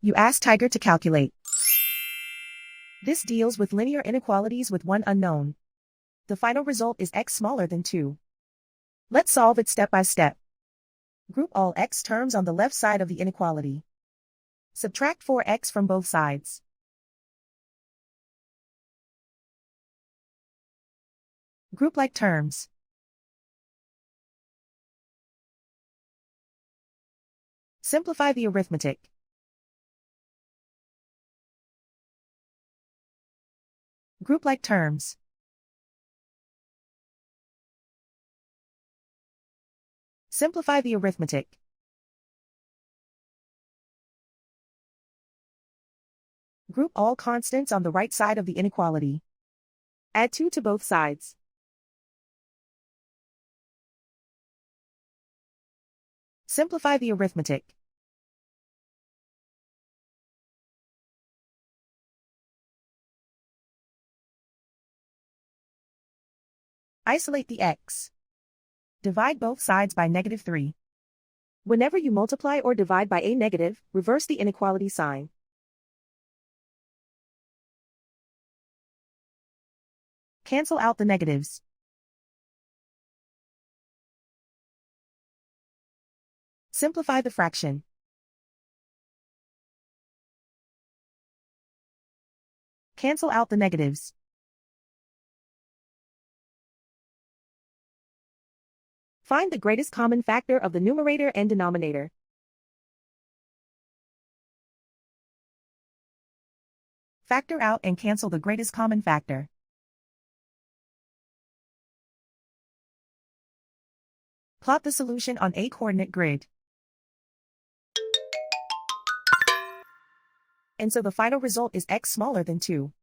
You ask Tiger to calculate. This deals with linear inequalities with one unknown. The final result is x smaller than 2. Let's solve it step by step. Group all x terms on the left side of the inequality. Subtract 4x from both sides. Group like terms. Simplify the arithmetic. Group like terms. Simplify the arithmetic. Group all constants on the right side of the inequality. Add 2 to both sides. Simplify the arithmetic. Isolate the x. Divide both sides by -3. Whenever you multiply or divide by a negative, reverse the inequality sign. Cancel out the negatives. Simplify the fraction. Cancel out the negatives. Find the greatest common factor of the numerator and denominator. Factor out and cancel the greatest common factor. Plot the solution on a coordinate grid. And so the final result is x smaller than 2.